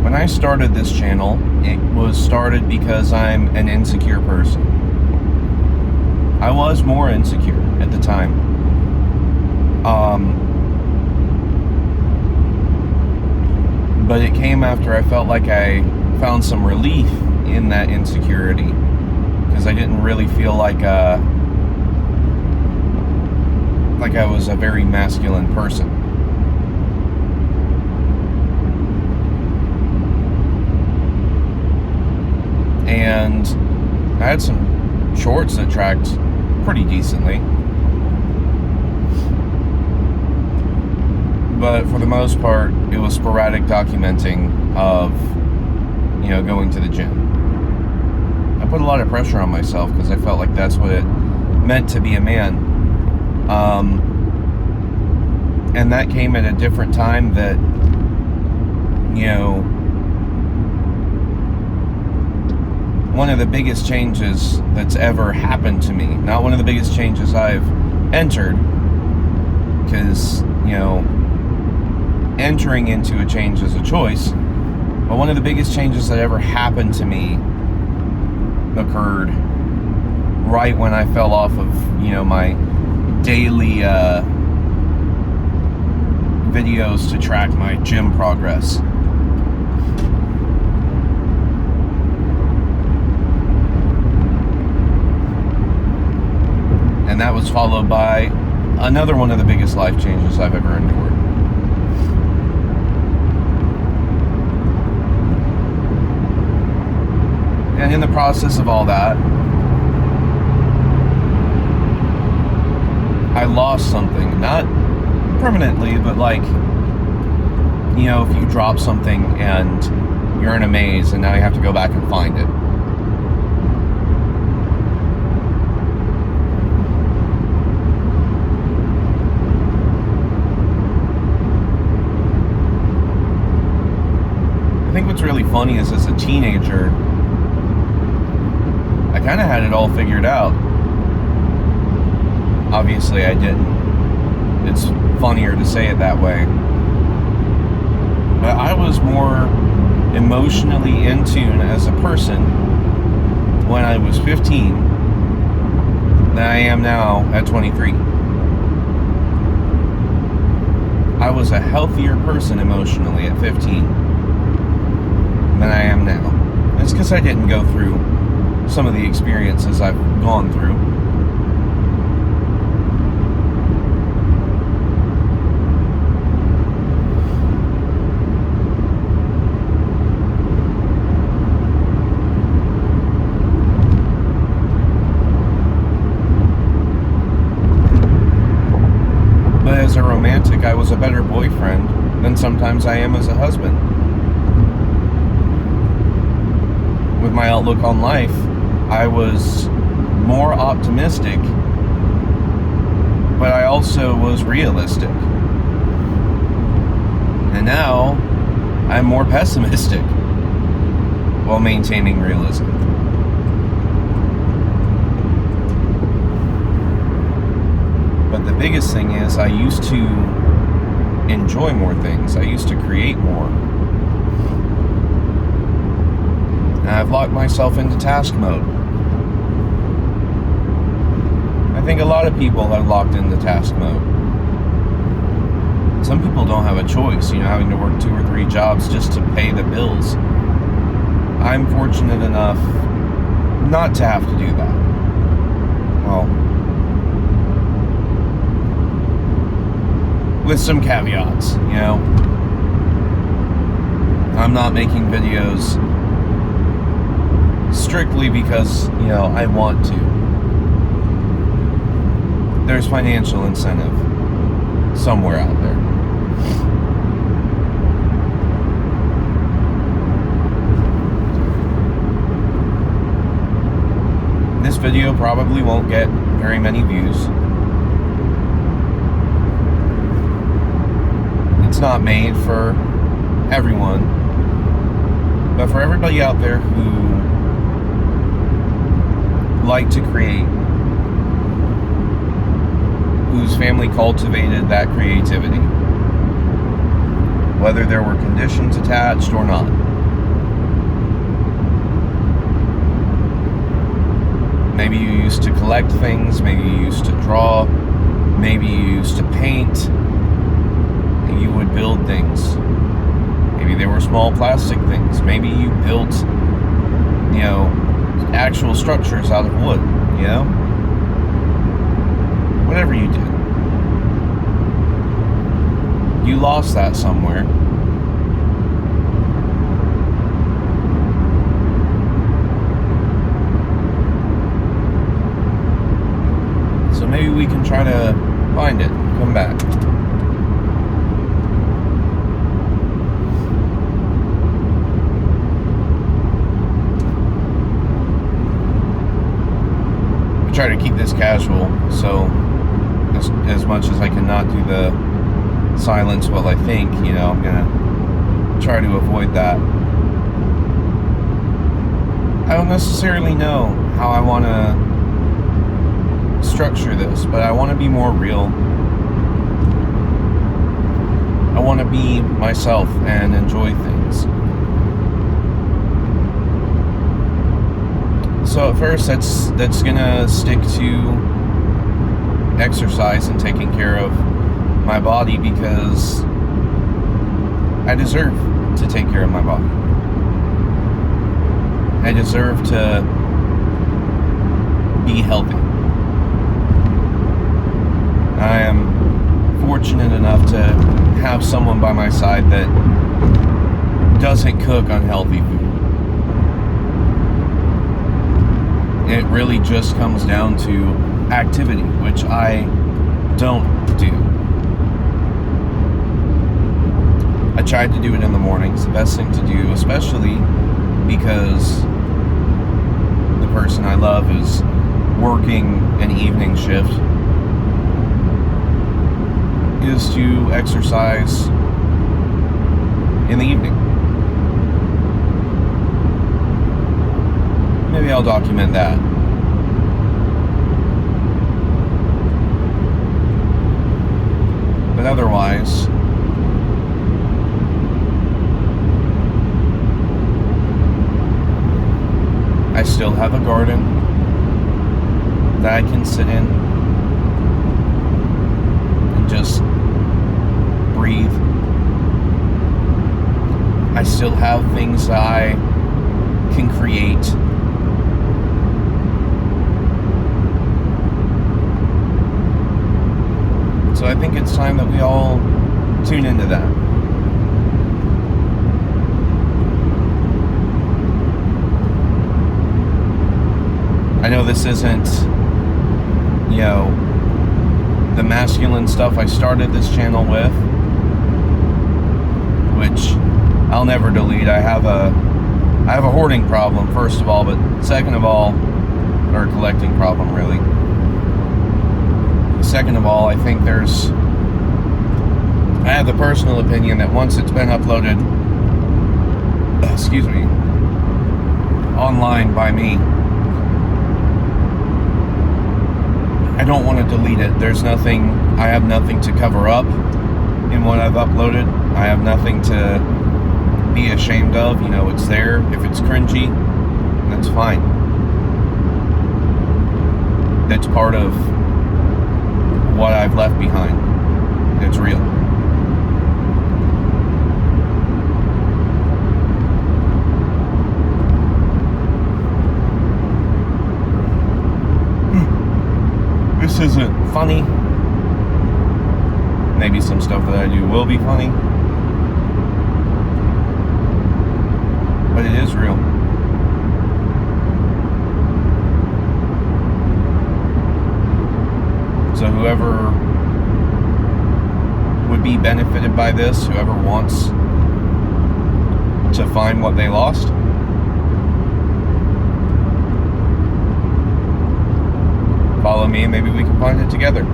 When I started this channel, it was started because I'm an insecure person. I was more insecure at the time. But it came after I felt like I found some relief in that insecurity, because I didn't really feel like I was a very masculine person. And I had some shorts that tracked pretty decently, but for the most part it was sporadic documenting of, going to the gym. I put a lot of pressure on myself because I felt like that's what it meant to be a man, and that came at a different time that, one of the biggest changes that's ever happened to me, not one of the biggest changes I've entered, because, entering into a change is a choice, but one of the biggest changes that ever happened to me occurred right when I fell off of, my daily videos to track my gym progress. And that was followed by another one of the biggest life changes I've ever endured. And in the process of all that, I lost something. Not permanently, but if you drop something and you're in a maze and now you have to go back and find it. I think what's really funny is, as a teenager, I kind of had it all figured out. Obviously I didn't. It's funnier to say it that way. But I was more emotionally in tune as a person when I was 15 than I am now at 23. I was a healthier person emotionally at 15 than I am now. It's because I didn't go through some of the experiences I've gone through. But as a romantic, I was a better boyfriend than sometimes I am as a husband. With my outlook on life, I was more optimistic, but I also was realistic. And now, I'm more pessimistic while maintaining realism. But the biggest thing is, I used to enjoy more things. I used to create more. And I've locked myself into task mode. I think a lot of people have locked into task mode. Some people don't have a choice, having to work 2 or 3 jobs just to pay the bills. I'm fortunate enough not to have to do that. Well, with some caveats, I'm not making videos strictly because, I want to. There's financial incentive somewhere out there. This video probably won't get very many views. It's not made for everyone, but for everybody out there who like to create, whose family cultivated that creativity, whether there were conditions attached or not. used to collect things, maybe you used to draw, maybe you used to paint, and you would build things. Maybe they were small plastic things. Maybe you built, actual structures out of wood, Whatever you did. You lost that somewhere. So maybe we can try to find it, come back. I try to keep this casual, so as much as I cannot do the silence while I think, I'm gonna try to avoid that. I don't necessarily know how I want to structure this, but I want to be more real. I want to be myself and enjoy things. So at first, that's gonna stick to exercise and taking care of my body, because I deserve to take care of my body. I deserve to be healthy. I am fortunate enough to have someone by my side that doesn't cook unhealthy food. It really just comes down to activity, which I don't do. I tried to do it in the mornings, the best thing to do, especially because the person I love is working an evening shift, is to exercise in the evening. Maybe I'll document that. But otherwise, I still have a garden that I can sit in and just breathe. I still have things that I can create. So I think it's time that we all tune into that. I know this isn't, the masculine stuff I started this channel with, which I'll never delete. I have a hoarding problem, first of all, but second of all, or a collecting problem, really. Second of all, I think I have the personal opinion that once it's been uploaded, online by me, I don't want to delete it. I have nothing to cover up in what I've uploaded. I have nothing to be ashamed of. It's there. If it's cringy, that's fine. That's part of what I've left behind. It's real. This isn't funny. Maybe some stuff that I do will be funny, but it is real. So whoever would be benefited by this, whoever wants to find what they lost, follow me and maybe we can find it together.